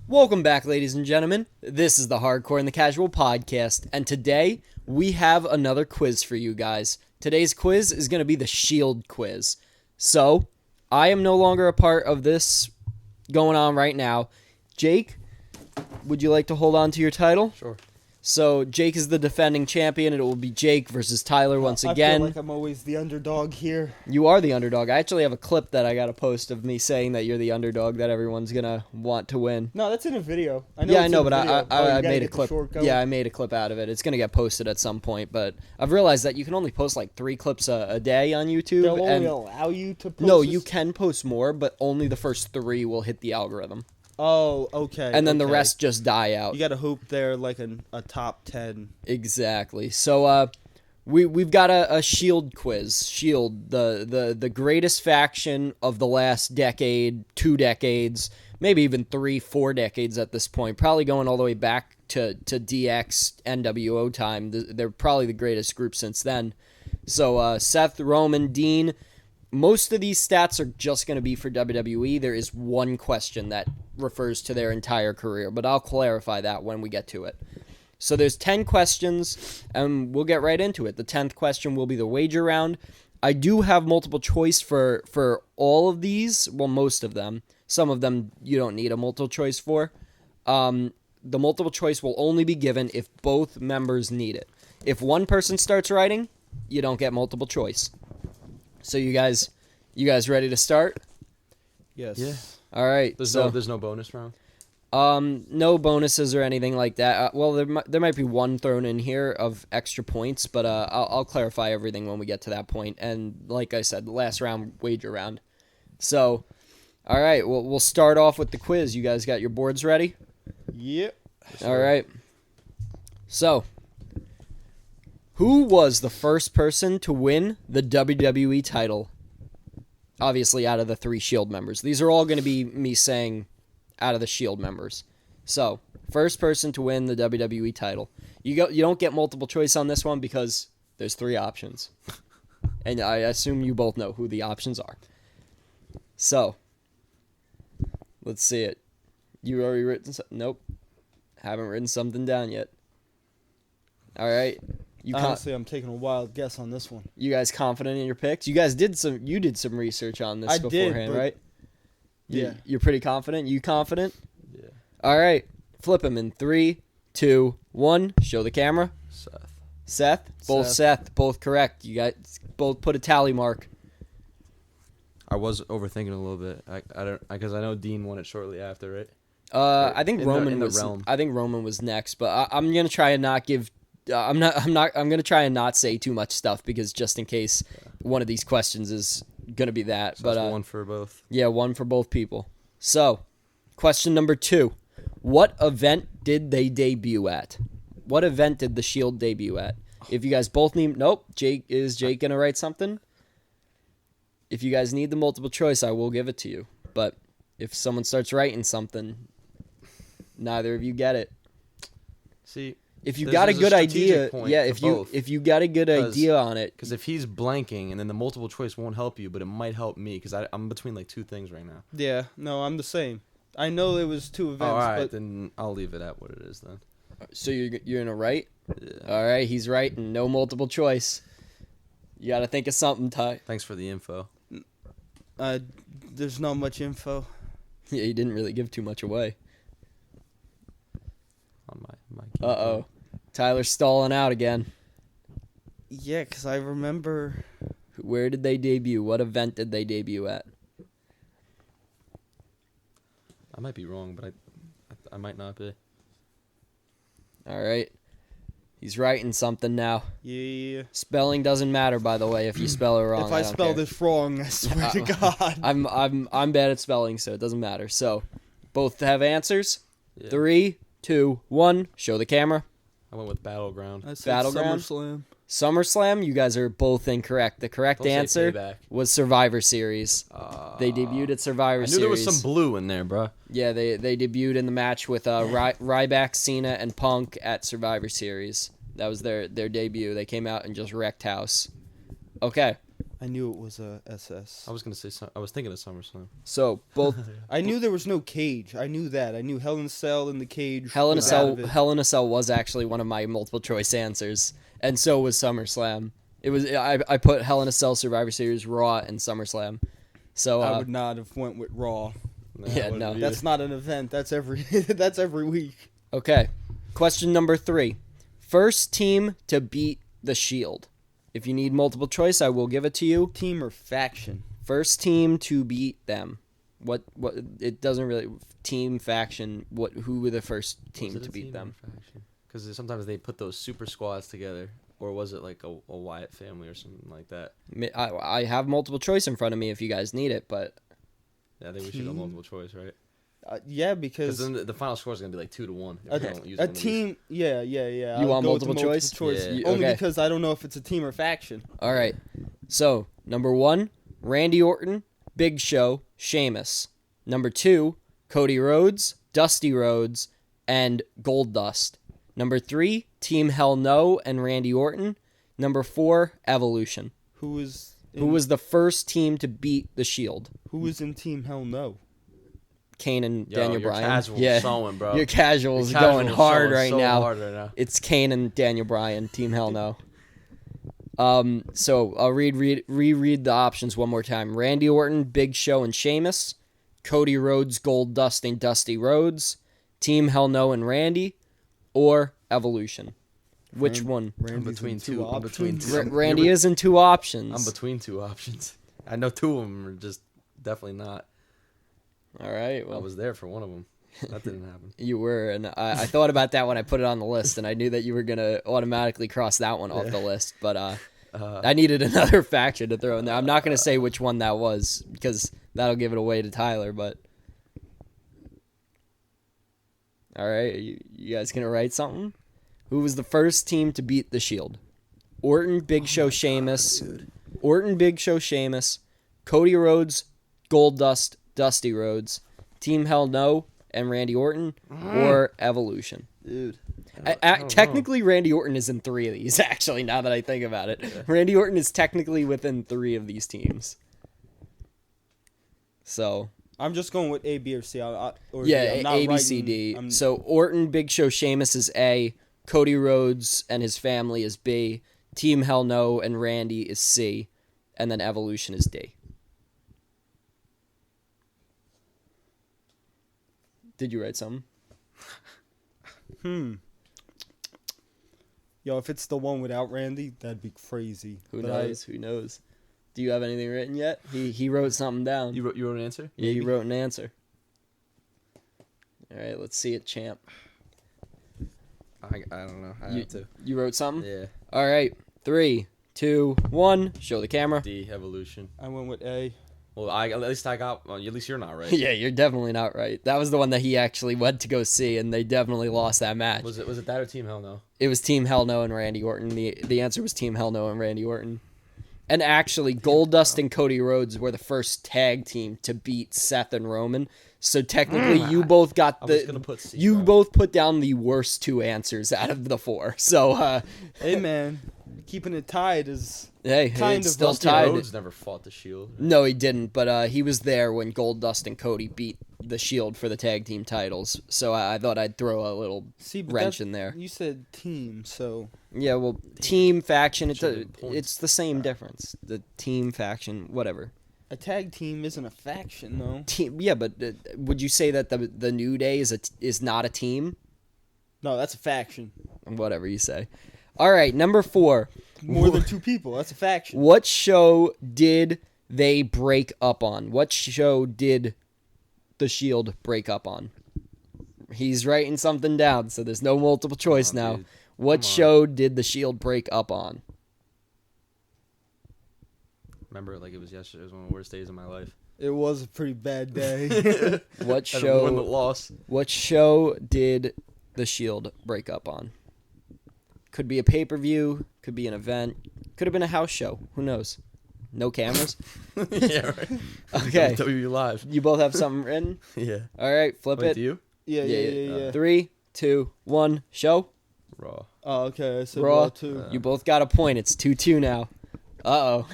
Welcome back, ladies and gentlemen. This is the Hardcore and the Casual podcast, and today we have another quiz for you guys. Today's quiz is going to be the Shield quiz. So, I am no longer a part of this going on right now. Jake, would you like to hold on to your title? Sure. So, Jake is the defending champion, and it will be Jake versus Tyler once again. I feel like I'm always the underdog here. You are the underdog. I actually have a clip that I got to post of me saying that you're the underdog that everyone's going to want to win. No, that's in a video. I know, but I made a clip. Yeah, I made a clip out of it. It's going to get posted at some point, but I've realized that you can only post like 3 clips a day on YouTube. They'll only allow you to post No, you can post more, but only the first 3 will hit the algorithm. Oh, okay. And then the rest just die out. You got to hope they're like a top 10. Exactly. So we've got a Shield quiz. Shield, the greatest faction of the last decade, 2 decades, maybe even 3-4 decades at this point. Probably going all the way back to DX, NWO time. They're probably the greatest group since then. So Seth, Roman, Dean. Most of these stats are just going to be for WWE. There is one question that refers to their entire career, but I'll clarify that when we get to it. So there's 10 questions, and we'll get right into it. The 10th question will be the wager round. I do have multiple choice for all of these, well, most of them. Some of them you don't need a multiple choice for. The multiple choice will only be given if both members need it. If one person starts writing, you don't get multiple choice. So you guys ready to start? Yes. Yeah. All right. There's no bonus round. No bonuses or anything like that. Well, there might be one thrown in here of extra points, but I'll clarify everything when we get to that point. And like I said, the last round, wager round. So, all right. We'll start off with the quiz. You guys got your boards ready? Yep. All right. So, who was the first person to win the WWE title? Obviously, out of the 3 Shield members. These are all going to be me saying out of the Shield members. So, first person to win the WWE title. You don't get multiple choice on this one because there's 3 options. And I assume you both know who the options are. So, let's see it. You already written something? Nope. Haven't written something down yet. All right. Honestly, I'm taking a wild guess on this one. You guys confident in your picks? You did some research on this beforehand, right? Yeah. You're pretty confident? You confident? Yeah. All right. Flip them in 3, 2, 1. Show the camera. Seth? Both Seth. Both correct. You guys both put a tally mark. I was overthinking a little bit. Because I know Dean won it shortly after, right? I think Roman was next, but I'm gonna try and not give. I'm gonna try and not say too much stuff because just in case one of these questions is gonna be that. So but that's one for both. Yeah, one for both people. So, question number 2: what event did they debut at? What event did the Shield debut at? If you guys both need, Jake gonna write something? If you guys need the multiple choice, I will give it to you. But if someone starts writing something, neither of you get it. See. If you got a good idea, if you got a good idea on it. Because if he's blanking and then the multiple choice won't help you, but it might help me because I'm between like 2 things right now. Yeah, no, I'm the same. I know it was 2 events. All right, but then I'll leave it at what it is then. So you're in a right? Yeah. All right, he's right and no multiple choice. You got to think of something, Ty. Thanks for the info. There's not much info. Yeah, you didn't really give too much away. On my Uh-oh. Tyler's stalling out again. Yeah, because I remember. Where did they debut? What event did they debut at? I might be wrong, but I might not be. All right. He's writing something now. Yeah. Spelling doesn't matter, by the way, if you spell it wrong. If I spell this wrong, I swear to God. I'm bad at spelling, so it doesn't matter. So, both have answers? Yeah. 3, 2, 1. Show the camera. I went with Battleground. I said Battleground? SummerSlam, you guys are both incorrect. The correct answer was Survivor Series. They debuted at Survivor Series. I knew there was some blue in there, bro. Yeah, they debuted in the match with Ryback, Cena, and Punk at Survivor Series. That was their debut. They came out and just wrecked house. Okay, I knew it was a SS. I was gonna say. I was thinking of SummerSlam. So both I knew there was no cage. I knew that. I knew Hell in a Cell in the cage. Hell in a was out Cell. of it. Hell in a Cell was actually one of my multiple choice answers, and so was SummerSlam. It was I put Hell in a Cell, Survivor Series, Raw, and SummerSlam. So I would not have went with Raw. Nah, Yeah, I wouldn't no. either. That's not an event. That's every that's every week. okay. Question number 3: first team to beat the Shield. If you need multiple choice, I will give it to you. Team or faction? First team to beat them. What? It doesn't really team faction. Who were the first team to beat them? Because sometimes they put those super squads together, or was it like a Wyatt family or something like that? I have multiple choice in front of me if you guys need it, but Yeah, I think we should go Team? multiple choice, right? Yeah, Because because then the final score is gonna be like 2-1. If a, we don't use a one of these. team. Yeah. You I'll want go with the multiple choice? Yeah. You- Only okay. because I don't know if it's a team or faction. All right. So, number 1, Randy Orton, Big Show, Sheamus. Number 2, Cody Rhodes, Dusty Rhodes, and Goldust. Number 3, Team Hell No and Randy Orton. Number 4, Evolution. Who was Who was the first team to beat the Shield? in Team Hell No? Kane and Yo, Daniel your Bryan. casual's Yeah, showing, bro. your casual's Your going casual's hard showing right so now. hard right now. It's Kane and Daniel Bryan, Team Hell No. So I'll reread the options one more time. Randy Orton, Big Show, and Sheamus. Cody Rhodes, Goldust, and Dusty Rhodes. Team Hell No and Randy. Or Evolution. Which one? Randy's between in two- I'm between options. two. Randy is in 2 options. I'm between 2 options. I know 2 of them are just definitely not. All right. I Well, was there for one of them. That didn't happen. you were, and I thought about that when I put it on the list, and I knew that you were gonna automatically cross that one off the list. But I needed another faction to throw in there. I'm not gonna say which one that was because that'll give it away to Tyler. But all right, you guys gonna write something? Who was the first team to beat the Shield? Orton, Big Show, Sheamus. Orton, Big Show, Sheamus. Cody Rhodes, Goldust, Dusty Rhodes. Team Hell No and Randy Orton, or Evolution. Dude. Technically, Randy Orton is in 3 of these. Actually, now that I think about it, Randy Orton is technically within 3 of these teams. So I'm just going with A, B, or C. Or yeah, D. I'm not A, B, writing- C, D. I'm- So Orton, Big Show, Sheamus is A. Cody Rhodes and his family is B. Team Hell No and Randy is C. And then Evolution is D. Did you write something? Yo, if it's the one without Randy, that'd be crazy. Who But knows? Who knows? Do you have anything written yet? He wrote something down. You wrote an answer? Yeah, you wrote an answer. All right, let's see it, champ. I don't know. I You, have to. you wrote something? Yeah. All right, 3, 2, 1. Show the camera. D, Evolution. I went with A. Well, at least I got. Well, at least you're not right. Yeah, you're definitely not right. That was the one that he actually went to go see, and they definitely lost that match. Was it that or Team Hell No? It was Team Hell No and Randy Orton. The answer was Team Hell No and Randy Orton. And actually, Goldust and Cody Rhodes were the first tag team to beat Seth and Roman. So technically, you both got I was gonna put C, you bro. both put down the worst 2 answers out of the 4. So Hey, man. Keeping it tied is... hey, Kind it's of still Dusty tied. Rhodes never fought the Shield. No, he didn't. But he was there when Goldust and Cody beat the Shield for the tag team titles. So I thought I'd throw a little See, but wrench that- in there. You said team, so... Yeah, well, team faction. Should've been points. It's the same difference. The team faction, whatever. A tag team isn't a faction, though. Team, yeah, but would you say that the New Day is not a team? No, that's a faction. Whatever you say. All right, number 4. More than 2 people. That's a faction. What show did they break up on? What show did the Shield break up on? He's writing something down, so there's no multiple choice Come on, now. dude. What Come on. show did the Shield break up on? Remember it like it was yesterday. It was one of the worst days of my life. It was a pretty bad day. What Had to win the show? loss. What show did the Shield break up on? Could be a pay-per-view, could be an event, could have been a house show. Who knows? No cameras. Yeah, right. Okay. WWE Live. You both have something written? Yeah. All right, flip Wait, it. do you? Yeah. 3, 2, 1, show. Raw. Oh, okay. I said Raw. Raw, too. You both got a point. It's 2-2 now. Uh-oh.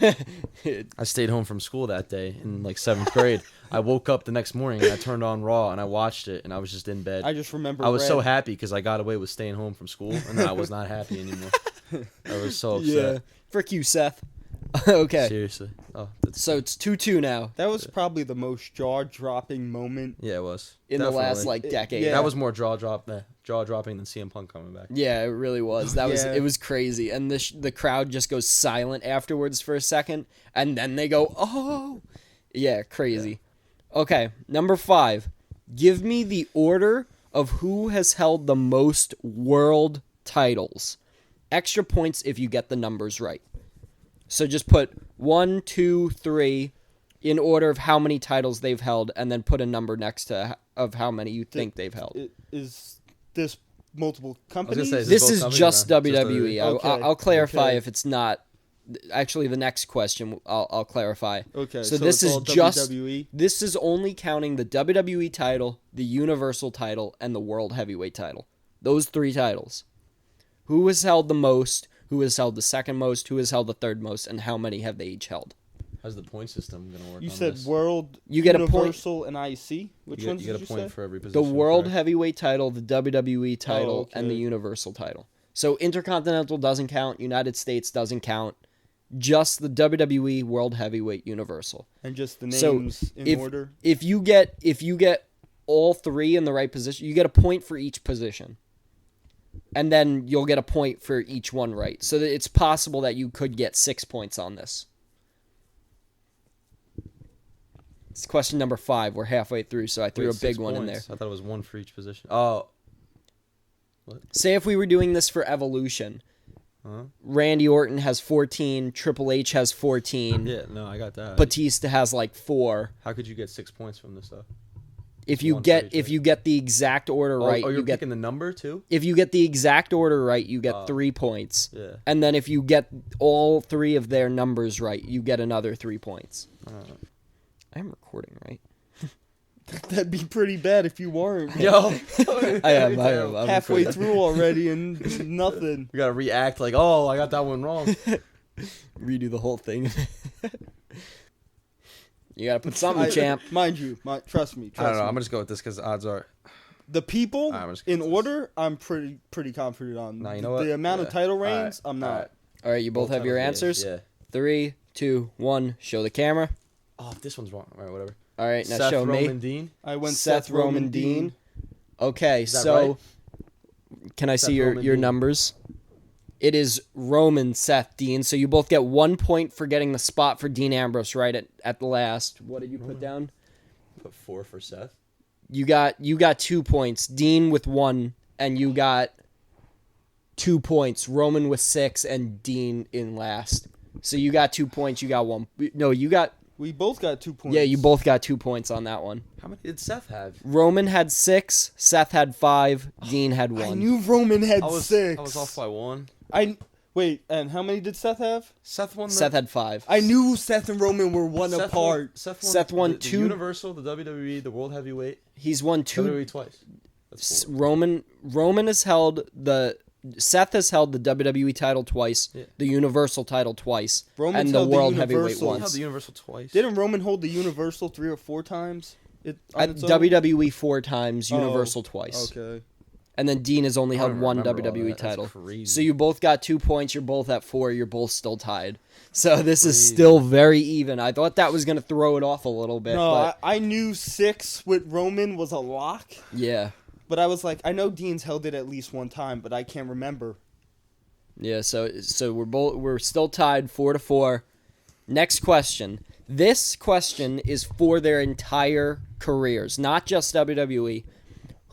I stayed home from school that day in like 7th grade. I woke up the next morning and I turned on Raw and I watched it and I was just in bed. I just remember I was so Red. happy because I got away with staying home from school and then I was not happy anymore. I was so upset. Yeah. Frick you, Seth. Okay. Seriously. Oh, So it's 2-2 now That was probably the most jaw-dropping moment. yeah, it was. in the last Definitely. decade. Yeah. That was more jaw-dropping than CM Punk coming back. Yeah, it really was. Yeah. It was crazy, and the crowd just goes silent afterwards for a second, and then they go, "Oh, yeah, crazy." Okay, number 5. Give me the order of who has held the most world titles. Extra points if you get the numbers right. So just put 1, 2, 3 in order of how many titles they've held, and then put a number next to of how many you think they've held. Is this multiple gonna companies? say, This both is companies just or just WWE. Okay, I'll clarify okay. if it's not. Actually, the next question I'll clarify. Okay, So this it's is all just WWE? this is only counting the WWE title, the Universal title, and the World Heavyweight title. Those 3 titles. Who has held the most? Who has held the second most? Who has held the third most? And how many have they each held? How's the point system going to work You on said this? World, You get a point. Universal, and IC? Which you ones get did a you point say? for every The position. World correct? Heavyweight title, the WWE title, okay. and the Universal title. So Intercontinental doesn't count. United States doesn't count. Just the WWE World Heavyweight Universal. And just the So, names in order? If you get all 3 in the right position, you get a point for each position. And then you'll get a point for each one right. So that it's possible that you could get 6 points on this. It's question number 5. We're halfway through, so I threw Wait, a big 6 one in there. points. I thought it was 1 for each position. Oh. Say if we were doing this for Evolution. Huh? Randy Orton has 14, Triple H has 14, Yeah, no, I got that. Batista has like 4. How could you get 6 points from this stuff? If you One for get each, if right? you get the exact order right, Oh, you're you get picking the number too? if you get the exact order right, you get Oh. 3 points. Yeah. And then if you get all 3 of their numbers right, you get another 3 points. I'm recording, right? That'd be pretty bad if you weren't. Yo. I am. I'm Halfway recording. through already and nothing. We gotta react like, oh, I got that one wrong. Redo the whole thing. You gotta put something, I- champ. Mind you, trust me. I don't know. I'm me. gonna just go with this because odds are. The people I'm just in gonna- order, I'm pretty confident on. Nah, you know what? The amount of Yeah. title All right, reigns, I'm all not. right. All right, you both have your titles, answers. Yeah. 3, 2, 1. Show the camera. Oh, this one's wrong. All right, whatever. All right, now Seth show Roman me. Dean. I went Seth Roman Dean. Okay, Is that so right? can I Seth see your Roman Dean. numbers? It is Roman Seth Dean. So you both get 1 point for getting the spot for Dean Ambrose right at the last. What did you put down? Put 4 for Seth. You got 2 points. Dean with 1, and you got 2 points. Roman with 6, and Dean in last. So you got 2 points. You got 1. No, you got. We both got 2 points. Yeah, you both got 2 points on that one. How many did Seth have? Roman had 6. Seth had 5. Dean had 1. I knew Roman had I was 6. I was off by 1. Wait, and how many did Seth have? Seth won. Seth had 5. I knew Seth and Roman were one Seth apart. Seth won the 2. Universal, the WWE, the World Heavyweight. He's won 2. WWE twice. That's 4. Roman has held the. Seth has held the WWE title twice, Yeah. the Universal title twice, Roman's and the held the World Heavyweight Universal. He held once. the Universal twice. Didn't Roman hold the Universal 3 or 4 times? At its own? WWE 4 times, Oh, Universal twice. Okay. And then Dean has only I held don't 1 remember all WWE that. That's title. crazy. So you both got 2 points, you're both at 4, you're both still tied. So this is Crazy. still very even. I thought that was going to throw it off a little bit, No, but I knew 6 with Roman was a lock, yeah. but I was like, I know Dean's held it at least one time, but I can't remember. Yeah, so we're still tied 4-4. Next question. This question is for their entire careers, not just WWE.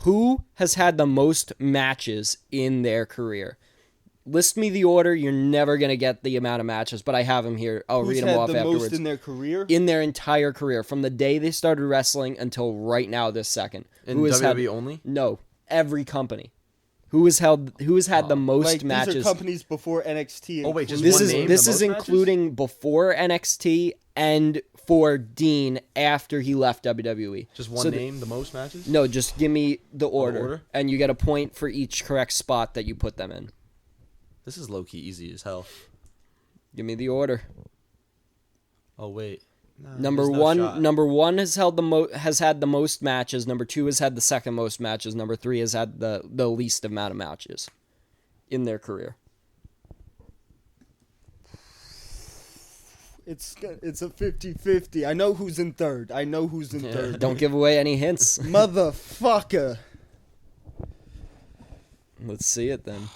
Who has had the most matches in their career? List me the order. You're never going to get the amount of matches, but I have them here. I'll Who's read them had off the afterwards. most in their career? In their entire career, from the day they started wrestling until right now, this second. In Who has WWE had, only? No, every company. Who has had the most like, matches? these are companies before NXT. Oh, wait, just This one is name, this the is most matches? including before NXT and for Dean after he left WWE. Just one So name, the most matches? No, just give me the order, order? and you get a point for each correct spot that you put them in. This is low-key easy as hell. Give me the order. Oh wait. No, Number there's no one, shot. number one has had the most matches. Number two has had the second most matches. Number three has had the least amount of matches in their career. It's a 50-50. I know who's in third. Yeah. Don't give away any hints. Motherfucker. Let's see it then.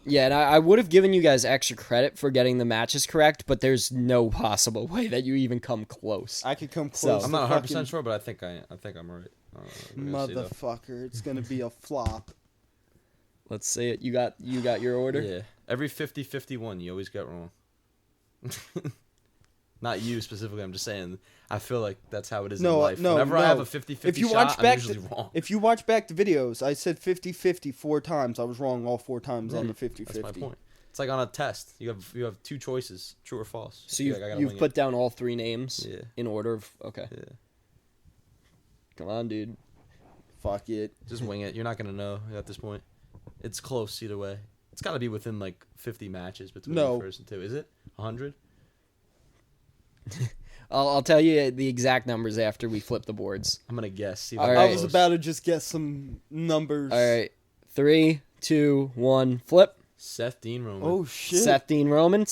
Yeah, and I would have given you guys extra credit for getting the matches correct, but there's no possible way that you even come close. I could come So- close. I'm to not 100% fucking- sure, but I think I'm right. We're gonna see, though. Motherfucker. It's gonna be a flop. Let's see it. You got your order? Yeah. Every 50-51, you always get wrong. Not you specifically. I'm just saying. I feel like that's how it is in life. Whenever I have a 50-50 shot, I'm usually wrong. If you watch back the videos, I said 50-50 4 times. I was wrong all 4 times on the 50-50. That's my point. It's like on a test. You have 2 choices, true or false. So You're like, I gotta you've wing put down all 3 names Yeah. in order of okay. it. Yeah. Come on, dude. Fuck it. Just wing it. You're not gonna know at this point. It's close either way. It's got to be within like 50 matches between the first and 2. Is it 100? I'll tell you the exact numbers after we flip the boards. I'm gonna guess. See if All I'm I right. was close. about to just get some numbers. All right. 3, 2, 1, flip. Seth Dean Roman. Oh shit. Seth Dean Roman,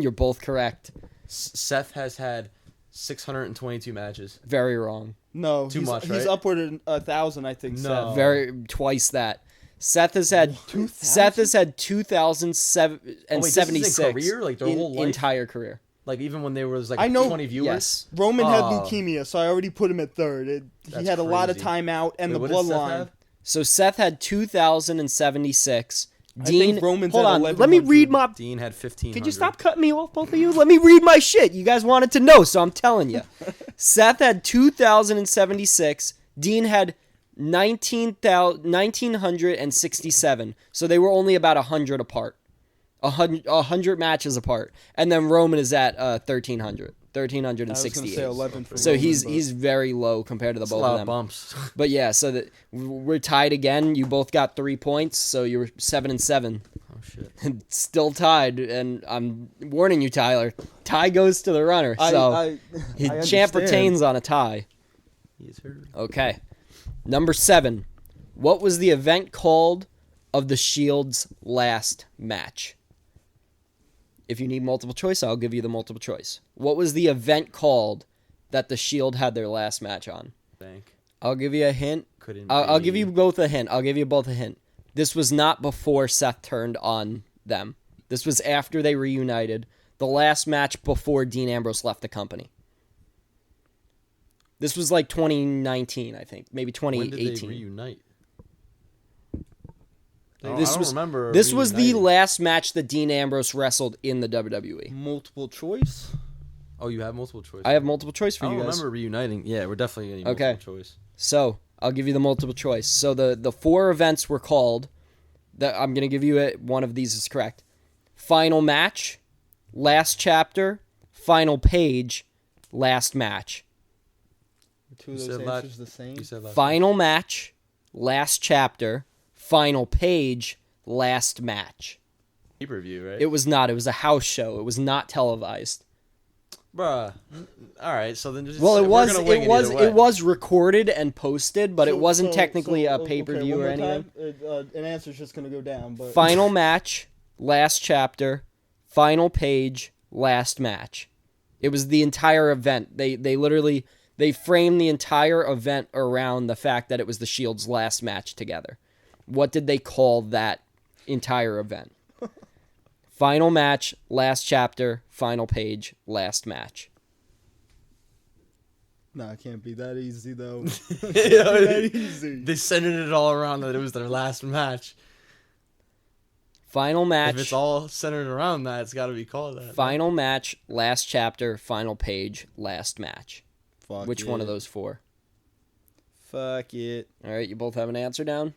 you're both correct. Seth has had 622 matches. Very wrong. No, Too he's, much, he's right? upward of 1,000, I think. No. Seth. Very twice that. Seth has had 2,076 career? Like their whole life? entire career. Like even when there was like I know- 20 viewers. Yes. Roman had Oh. leukemia, so I already put him at third. He That's had a lot of crazy. time out and Wait, the what did Seth bloodline. have? So Seth had 2,076. I Dean, think Roman's hold at on. 1,100. Let me read my. Dean had 1500. Could you stop cutting me off, both of you? Let me read my shit. You guys wanted to know, so I'm telling you. Seth had 2,076. Dean had 1,967. So they were only about 100 apart. 100 matches apart. And then Roman is at 1,300. I was gonna 1,368. say 11 for So Roman, he's but- he's very low compared to the That's a both lot of of them. bumps. But yeah, so that we're tied again. You both got 3 points, so you're 7-7. Oh shit. Still tied, and I'm warning you, Tyler. Tie goes to the runner, so I champ understand. retains on a tie. He is hurt. Okay, number 7. What was the event called of the Shield's last match? If you need multiple choice, I'll give you the multiple choice. What was the event called that the Shield had their last match on? Bank. I'll give you a hint. Couldn't I'll be- give you both a hint. I'll give you both a hint. This was not before Seth turned on them. This was after they reunited. The last match before Dean Ambrose left the company. This was like 2019, I think. Maybe When did 2018. they reunite? This I don't was remember. This was the reuniting. last match that Dean Ambrose wrestled in the WWE. multiple choice. Oh, you have multiple choice. I have multiple choice for I you don't guys. remember reuniting. Yeah, we're definitely getting multiple Okay. choice. So I'll give you the multiple choice. So the 4 events were called. That I'm gonna give you one of these is correct. Final match, last chapter, final page, last match. Two of You those said answers the same. You said last. Final match, last chapter, final page, last match. Pay-per-view, right? It was not. It was a house show. It was not televised. Bruh. All right, so then just Well, it we're was. gonna wing It was. either way. It was recorded and posted, but it So- wasn't so- technically so, a pay per view one or more anything. time. An answer's just gonna go down. But Final match, last chapter, final page, last match. It was the entire event. They literally framed the entire event around the fact that it was the Shield's last match together. What did they call that entire event? Final match, last chapter, final page, last match. no, it can't be that easy though. Yeah, that easy. They centered it all around that it was their last match. Final match. If it's all centered around that, it's got to be called that. Final match, last chapter, final page, last match. Fuck Which it. one of those 4? Fuck it. All right, you both have an answer down?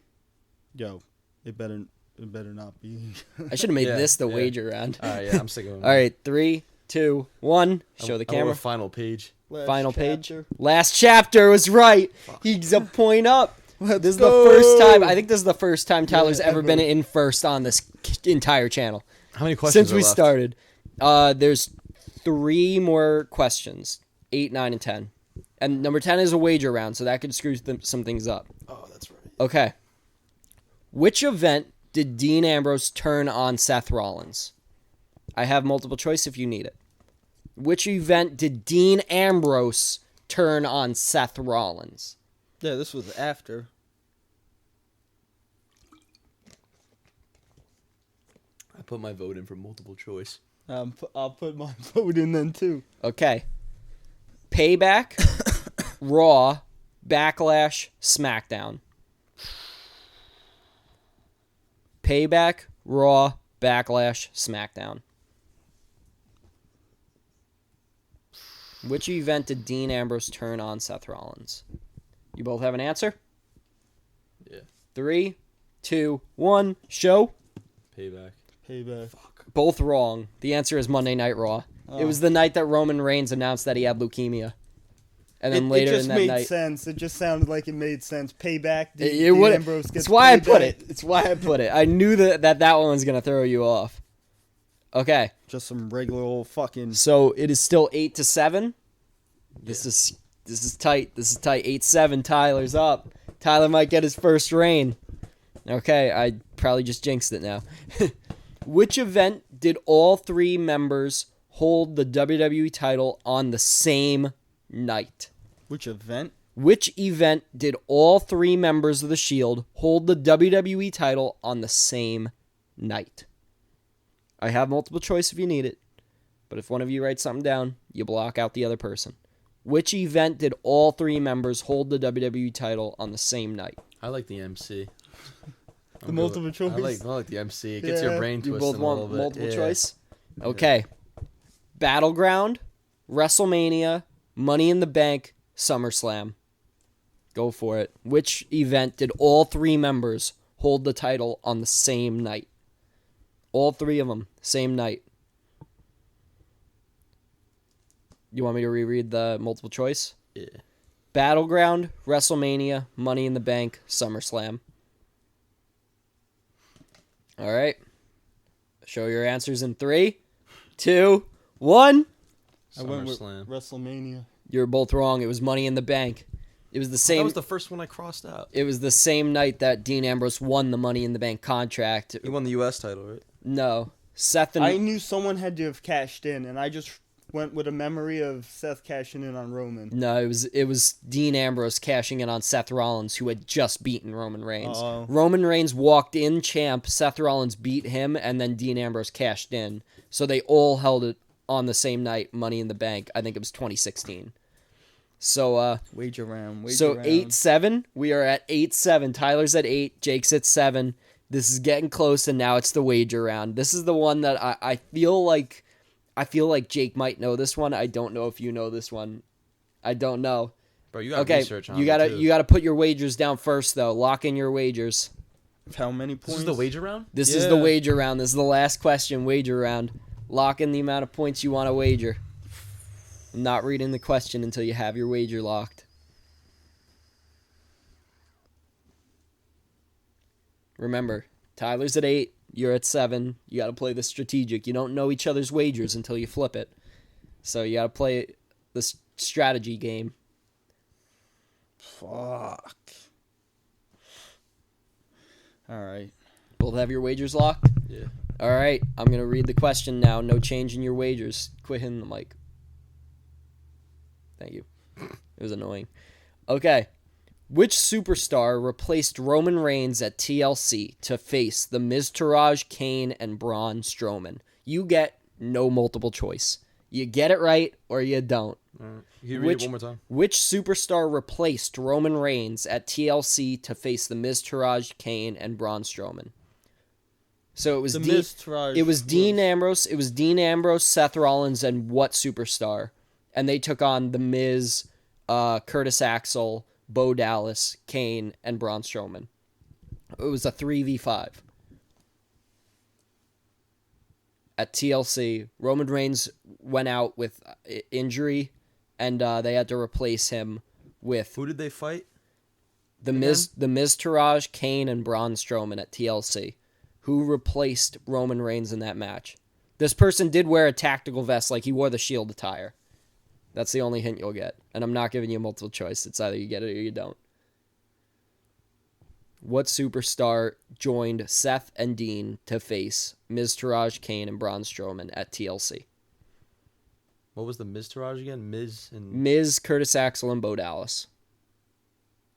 Yo, it better not be. I should have made Yeah, this the yeah. wager round. All right, yeah, I'm sick of them. All right, 3, 2, 1. Show the I want camera. a final page. Last Final page. chapter. Last chapter was right. He's a point up. Let's This is go. the first time. I think this is the first time Tyler's ever ever. been in first on this entire channel How many questions since are we left? started. There's 3 more questions. 8, 9, and 10. And number 10 is a wager round, so that could screw some things up. Oh, that's right. Okay. Which event did Dean Ambrose turn on Seth Rollins? I have multiple choice if you need it. Which event did Dean Ambrose turn on Seth Rollins? Yeah, this was after. I put my vote in for multiple choice. I'll put my vote in then too. Okay. Payback, Raw, Backlash, SmackDown. Payback, Raw, Backlash, SmackDown. Which event did Dean Ambrose turn on Seth Rollins? You both have an answer? Yeah. 3, 2, 1, show. Payback. Both wrong. The answer is Monday Night Raw. Oh. It was the night that Roman Reigns announced that he had leukemia. And then It later just in that made night... sense. It just sounded like it made sense. Payback. It Dean would. Ambrose gets It's why I put payback. it. It's why I put it. I knew that one was gonna throw you off. Okay, Just some regular old fucking. so it is still 8-7. This is tight. This is tight. 8-7. Tyler's up. Tyler might get his first reign. Okay, I probably just jinxed it now. Which event did all 3 members hold the WWE title on the same night? Which event? Which event did all 3 members of the Shield hold the WWE title on the same night? I have multiple choice if you need it, but if one of you writes something down, you block out the other person. Which event did all 3 members hold the WWE title on the same night? I like the MC. The multiple choice. I like the MC. It gets your brain You twisted both a little want bit. multiple Yeah. choice? Okay. Battleground, WrestleMania, Money in the Bank, SummerSlam. Go for it. Which event did all 3 members hold the title on the same night? All 3 of them, same night. You want me to reread the multiple choice? Yeah. Battleground, WrestleMania, Money in the Bank, SummerSlam. All right. Show your answers in 3, 2, 1. I went with SummerSlam. WrestleMania. You're both wrong. It was Money in the Bank. It was the That same. was the first one I crossed out. It was the same night that Dean Ambrose won the Money in the Bank contract. He won the U.S. title, right? No, Seth and I knew someone had to have cashed in, and I just went with a memory of Seth cashing in on Roman. No, it was Dean Ambrose cashing in on Seth Rollins, who had just beaten Roman Reigns. Uh-oh. Roman Reigns walked in champ. Seth Rollins beat him, and then Dean Ambrose cashed in. So they all held it on the same night. Money in the Bank. I think it was 2016. So Wager round. so 8-7. We are at 8-7. Tyler's at 8. Jake's at 7. This is getting close, and now it's the wager round. This is the one that I feel like Jake might know this one. I don't know if you know this one. I don't know. Bro, you got Okay, research on you it, gotta too. you gotta put your wagers down first though. Lock in your wagers. How many points? This is the wager round? This is the Yeah. wager round. This is the last question. Wager round. Lock in the amount of points you want to wager. I'm not reading the question until you have your wager locked. Remember, Tyler's at 8. You're at 7. You got to play the strategic. You don't know each other's wagers until you flip it. So you got to play the strategy game. Fuck. All right. Both have your wagers locked? Yeah. All right. I'm going to read the question now. No change in your wagers. Quit hitting the mic. Thank you. It was annoying. Okay. Which superstar replaced Roman Reigns at TLC to face the Miz, Taraj, Kane, and Braun Strowman? You get no multiple choice. You get it right or you don't. You read it one more time? Which superstar replaced Roman Reigns at TLC to face the Miz, Taraj, Kane, and Braun Strowman? So it was The Dean. Miz, Taraj It was Dean was- Ambrose. It was Dean Ambrose, Seth Rollins, and what superstar? And they took on the Miz, Curtis Axel, Bo Dallas, Kane, and Braun Strowman. It was a 3v5. At TLC, Roman Reigns went out with injury, and they had to replace him with Who did they fight? the Miz, Taraj, Kane, and Braun Strowman at TLC. Who replaced Roman Reigns in that match? This person did wear a tactical vest, like he wore the Shield attire. That's the only hint you'll get. And I'm not giving you multiple choice. It's either you get it or you don't. What superstar joined Seth and Dean to face Miz Taraj, Kane, and Braun Strowman at TLC? What was the Miz Taraj again? Miz, Curtis Axel, and Bo Dallas.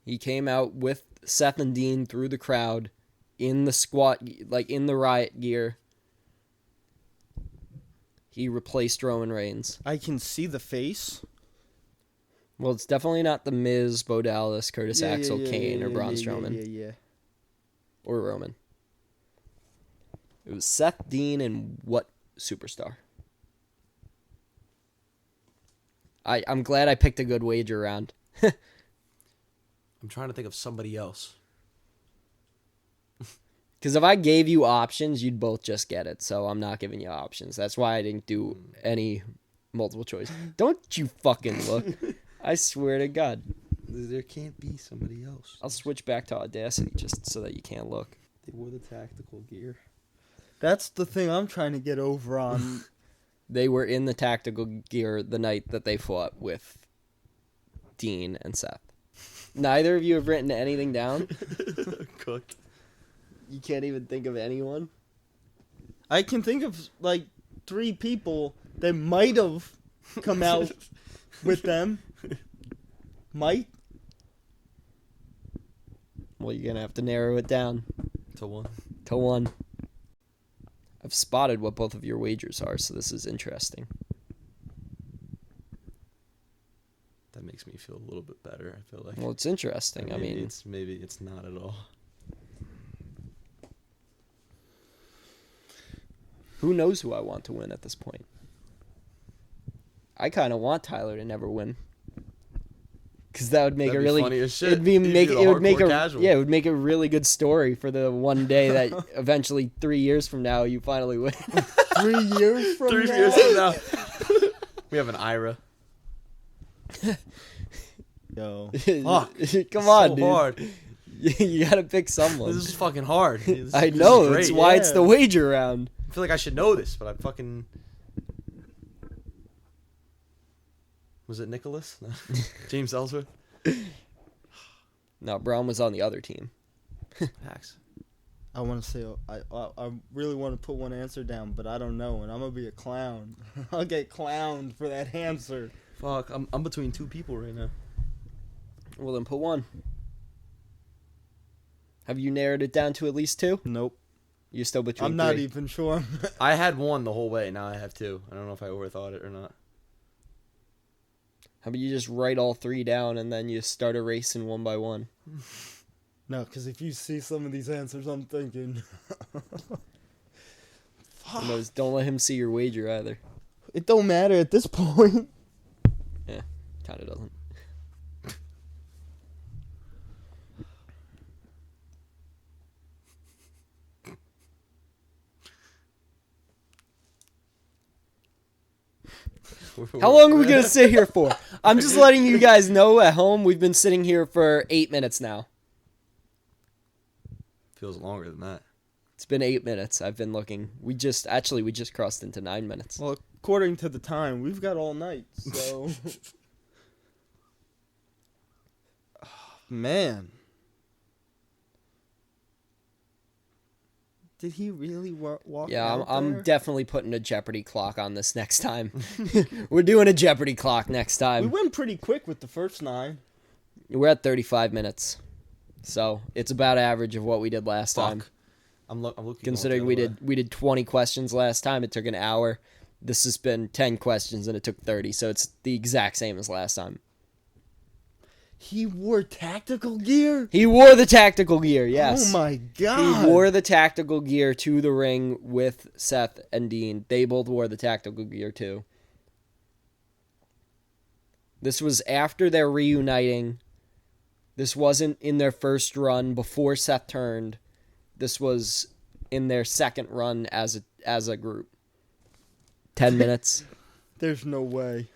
He came out with Seth and Dean through the crowd in the squat, like in the riot gear. He replaced Roman Reigns. I can see the face. Well, it's definitely not the Miz, Bo Dallas, Curtis Axel, Kane, or Braun Strowman. Yeah. Or Roman. It was Seth, Dean, and what superstar? I'm glad I picked a good wager round. I'm trying to think of somebody else. Because if I gave you options, you'd both just get it. So I'm not giving you options. That's why I didn't do any multiple choice. Don't you fucking look. I swear to God. There can't be somebody else. I'll switch back to Audacity just so that you can't look. They wore the tactical gear. That's the thing I'm trying to get over on. They were in the tactical gear the night that they fought with Dean and Seth. Neither of you have written anything down. Cooked. You can't even think of anyone? I can think of, like, 3 people that might have come out with them. Might. Well, you're going to have to narrow it down. To one. I've spotted what both of your wagers are, so this is interesting. That makes me feel a little bit better, I feel like. Well, it's interesting. Maybe it's not at all. Who knows who I want to win at this point? I kind of want Tyler to never win. Because that would make That'd a be really funny as shit. it would make a really good story for the one day that eventually 3 years from now you finally win. 3 years from 3 now? years from now. We have an IRA. Yo. Fuck. Come on, so dude. hard. You gotta pick someone. This is fucking hard. I know. This is That's great. why it's the wager round. I feel like I should know this, but I fucking... Was it Nicholas? No. James Ellsworth? No, Braun was on the other team. Facts. I want to say, I really want to put one answer down, but I don't know, and I'm going to be a clown. I'll get clowned for that answer. Fuck, I'm between 2 people right now. Well, then put one. Have you narrowed it down to at least 2? Nope. You're still between I'm not 3. even sure. I had 1 the whole way, now I have 2. I don't know if I overthought it or not. How about you just write all 3 down and then you start erasing one by one? No, because if you see some of these answers, I'm thinking... Don't let him see your wager either. It don't matter at this point. Yeah, kind of doesn't. How long are we going to sit here for? I'm just letting you guys know at home we've been sitting here for 8 minutes now. Feels longer than that. It's been 8 minutes. I've been looking. We just crossed into 9 minutes. Well, according to the time, we've got all night, so... Man. Did he really walk Yeah, out I'm there? definitely putting a Jeopardy clock on this next time. We're doing a Jeopardy clock next We time. went pretty quick with the first 9. We're at 35 minutes. So, it's about average of what we did last time. I'm looking. Considering we did 20 questions last time, it took an hour. This has been 10 questions and it took 30, so it's the exact same as last time. He wore tactical gear? He wore the tactical gear, yes. Oh my god. He wore the tactical gear to the ring with Seth and Dean. They both wore the tactical gear too. This was after their reuniting. This wasn't in their first run before Seth turned. This was in their second run as a group. 10 minutes. There's no way.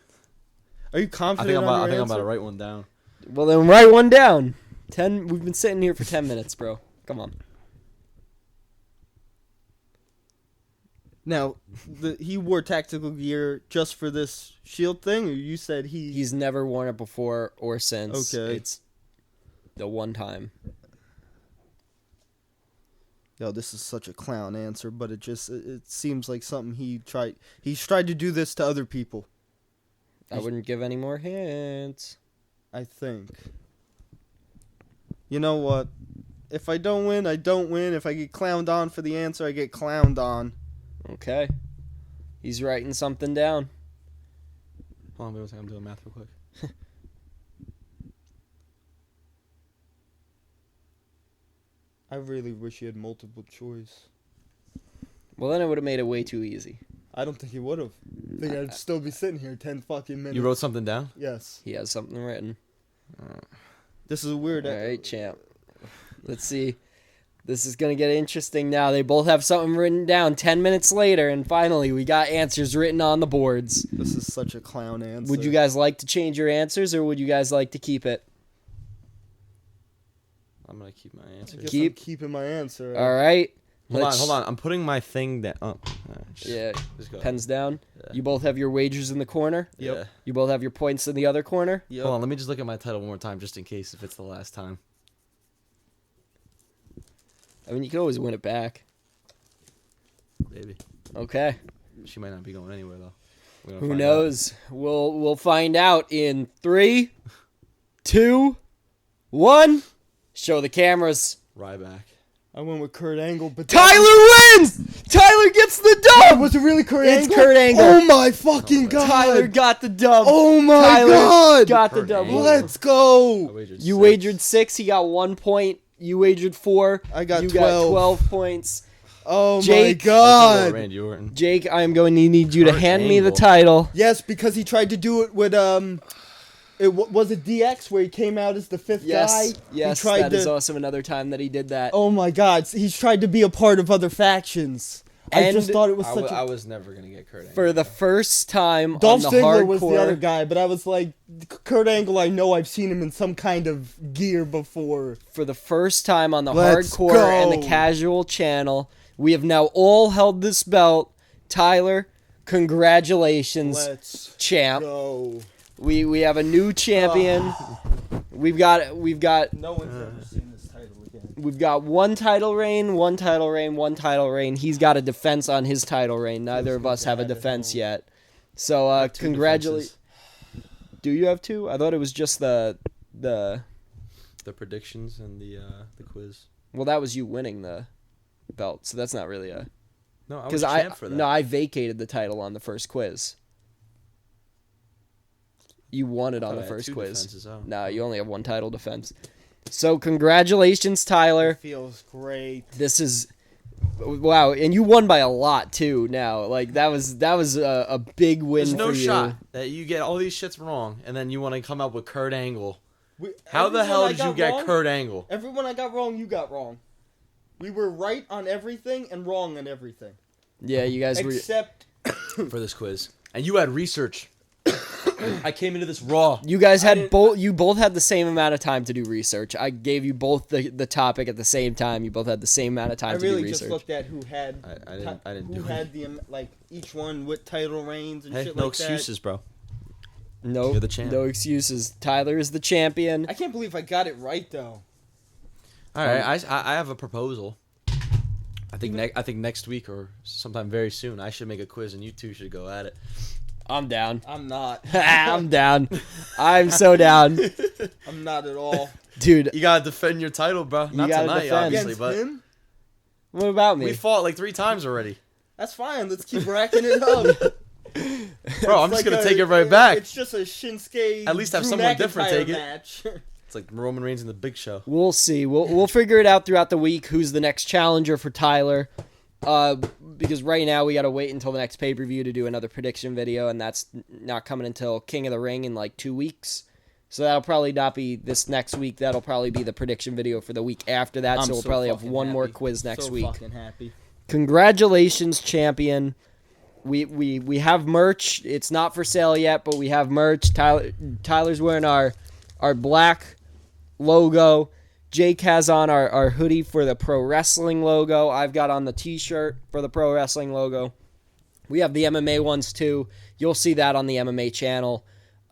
Are you I confident think I'm on your about to answer? write one down. Well, then write one down. 10. We've been sitting here for 10 minutes, bro. Come on. Now, he wore tactical gear just for this Shield thing, or you said He's never worn it before or since. Okay. It's the one time. Yo, this is such a clown answer, but it seems like something he's tried to do this to other people. I wouldn't give any more hints. I think. You know what? If I don't win, I don't win. If I get clowned on for the answer, I get clowned on. Okay. He's writing something down. Hold on, wait a second. I'm doing math real quick. I really wish he had multiple choice. Well, then it would have made it way too easy. I don't think he would have. I think I'd still be sitting here 10 fucking minutes. You wrote something down? Yes. He has something written. This is a weird... All right, champ. Let's see. This is going to get interesting now. They both have something written down 10 minutes later, and finally we got answers written on the boards. This is such a clown answer. Would you guys like to change your answers, or would you guys like to keep it? I'm going to keep my answer. I guess Keep. I'm keeping my answer. All right. Hold on. I'm putting my thing down. Oh, Yeah, just go. pens down. Yeah. You both have your wagers in the corner. Yep. Yeah. You both have your points in the other corner. Yep. Hold on, let me just look at my title one more time, just in case if it's the last time. I mean, you can always win it back. Maybe. Okay. She might not be going anywhere though. We're gonna Who find knows? We'll find out in 3, 2, 1. Show the cameras. out. Ryback. I went with Kurt Angle, but... Tyler wins! Tyler gets the dub! Was it really Kurt It's Angle? Kurt Angle. Oh my fucking god! Tyler got the dub. Oh my Tyler god! got the Kurt dub. Angle. Let's I go! wagered You 6. wagered 6. He got 1 point. You wagered 4. I got you 12. got 12 points. Oh Jake. my god! Randy Orton. Jake, I am going to need you to Kurt hand me the Angle. title. Yes, because he tried to do it with was it DX where he came out as the fifth Yes, guy? yes, he tried that to, is also another time that he did that. Oh my god, he's tried to be a part of other factions. I And just thought it was I such I a... was never gonna get Kurt Angle. For the first time Dolph on the Ziggler hardcore, was the other guy, but I was like, Kurt Angle, I know I've seen him in some kind of gear before. for the first time on the Let's hardcore go. and the casual channel, we have now all held this belt. Tyler, congratulations, Let's champ. go. We have a new champion. We've got No one's ever seen this title again. We've got one title reign, one title reign, one title reign. He's got a defense on his title reign. Neither of us have a defense yet. So congratulations. Do you have 2? I thought it was just the predictions and the quiz. well, that was you winning the belt. So that's not really a No, I was because champ for that. I vacated the title on the first quiz. You won it I on thought the I had first 2 quiz. defenses, oh. No, you only have 1 title defense. So congratulations, Tyler. It feels great. This is wow, and you won by a lot too. Now, like that was a big win There's for no you. shot that you get all these shits wrong, and then you want to come up with Kurt Angle. How Everyone the hell I did you got get wrong, Kurt Angle? Everyone I got wrong, you got wrong. We were right on everything and wrong on everything. Yeah, you guys were. Except For this quiz, and you had research. I came into this raw. You guys had didn't- both. You both had the same amount of time to do research. I gave you both the topic at the same time. You both had the same amount of time I to do really research. just looked at who had I didn't who do had the like each one with title reigns and Hey, shit no like excuses, bro. No, You're the champ. no excuses. Tyler is the champion. that. I can't believe I got it right though. All right, I have a proposal. I think next week or sometime very soon, I should make a quiz, and you two should go at it. I'm down. I'm not. I'm down. I'm so down, I'm not at all. dude. You gotta defend your title, bro. Not gotta tonight, defend. obviously, Against but him? What about me? we fought like 3 times already, That's fine. Let's keep racking it up. bro. I'm just gonna take it right back. It's just a Shinsuke. At least have Drew someone different McIntyre take it. match. It's like Roman Reigns and the Big Show. We'll see. We'll figure it out throughout the week. Who's the next challenger for Tyler? Because right now we gotta wait until the next pay-per-view to do another prediction video, and that's not coming until King of the Ring in like 2 weeks. So that'll probably not be this next week. That'll probably be the prediction video for the week after that. I'm So we'll so probably have fucking one more happy. quiz next so week. Fucking happy. Congratulations, champion. We have merch. It's not for sale yet, but we have merch. Tyler's wearing our black logo. Jake has on our hoodie for the pro wrestling logo. I've got on the t-shirt for the pro wrestling logo. We have the MMA ones too. You'll see that on the MMA channel.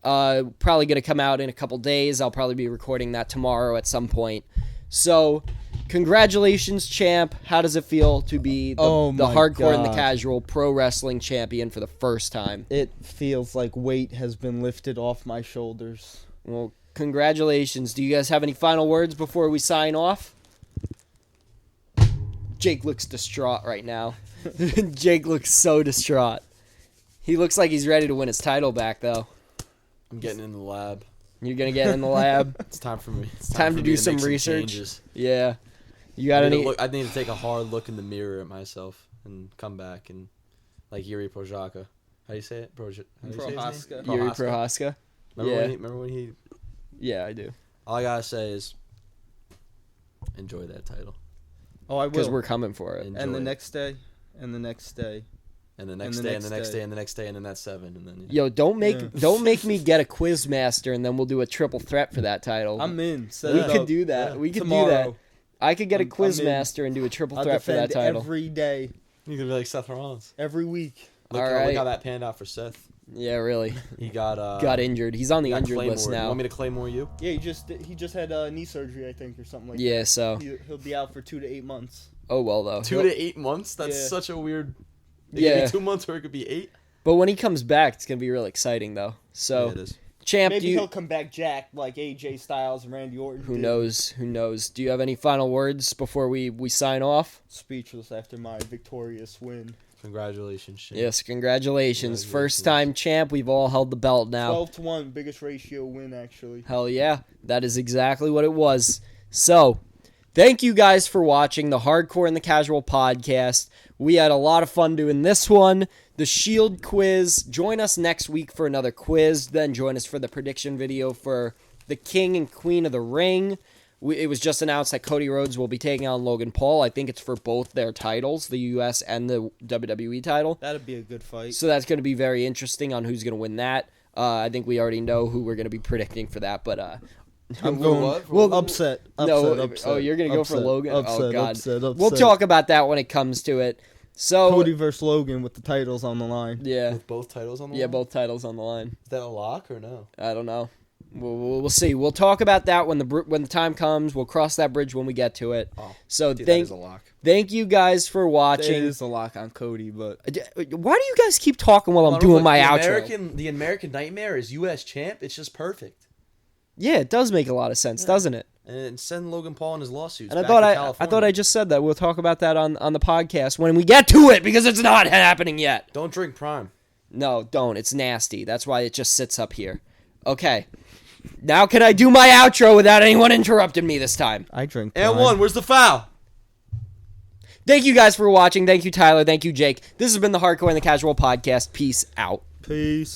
Probably going to come out in a couple days. I'll probably be recording that tomorrow at some point. So, congratulations, champ. How does it feel to be the hardcore and the casual pro wrestling champion for the first time? It feels like weight has been lifted off my shoulders. Well, congratulations. Do you guys have any final words before we sign off? Jake looks distraught right now. Jake looks so distraught. He looks like he's ready to win his title back, though. I'm getting in the lab. You're going to get in the lab? It's time for me. It's time to do some research. Yeah. You got any? I need to take a hard look in the mirror at myself and come back and like Yuri Prochazka. How do you say it? Prochazka. Yuri Prochazka. Remember when he? Yeah, I do. All I gotta say is, enjoy that title. Oh, I will. Because we're coming for it. And the next day, and the next day. And the next day, and the next day, and the next day, and then that's 7, and then. Yo, don't make me get a quiz master, and then we'll do a triple threat for that title. I'm in. We could do that. Yeah. We could Tomorrow. do that. I could get a quiz master and do a triple threat for that title. Every day, You could be like Seth Rollins. every week. Look how that panned out for Seth. Yeah, really. He got injured. He's on the injured list Claymore. now. You want me to Claymore you? Yeah, he just had knee surgery, I think, or something like that. Yeah, so. He'll be out for 2 to 8 months. Oh, well, though. 2 to 8 months? That's such a weird. It could be 2 months or it could be 8. But when he comes back, it's going to be real exciting, though. So, Yeah, it is. champ, Maybe he'll come back jacked like AJ Styles and Randy Orton. Who knows? Who knows? Do you have any final words before we sign off? Speechless after my victorious win. Congratulations, Shane. Yes, congratulations. First time champ. We've all held the belt now. 12-1, biggest ratio win, actually. Hell yeah. That is exactly what it was. So, thank you guys for watching the Hardcore and the Casual podcast. We had a lot of fun doing this one. The Shield quiz. Join us next week for another quiz. Then join us for the prediction video for the King and Queen of the Ring. It was just announced that Cody Rhodes will be taking on Logan Paul. I think it's for both their titles, the US and the WWE title. That'd be a good fight. So that's going to be very interesting on who's going to win that. I think we already know who we're going to be predicting for that, but I'm going upset. Oh, you're going to go for Logan? Upset, God. Upset. We'll talk about that when it comes to it. So Cody versus Logan with the titles on the line. Yeah. With both titles on the line? Yeah, both titles on the line. Is that a lock or no? I don't know. We'll see. We'll talk about that when the time comes. We'll cross that bridge when we get to it. Oh, so dude, that is a lock. Thank you guys for watching. It is a lock on Cody, but why do you guys keep talking while I'm doing my outro? The American Nightmare is U.S. champ. It's just perfect. Yeah, it does make a lot of sense, doesn't it? And send Logan Paul and his lawsuits. And I back thought I just said that. We'll talk about that on the podcast when we get to it because it's not happening yet. Don't drink Prime. No, don't. It's nasty. That's why it just sits up here. Okay. Now can I do my outro without anyone interrupting me this time? I drink Prime. Prime. And 1. Where's the foul? Thank you guys for watching. Thank you, Tyler. Thank you, Jake. This has been the Hardcore and the Casual podcast. Peace out. Peace.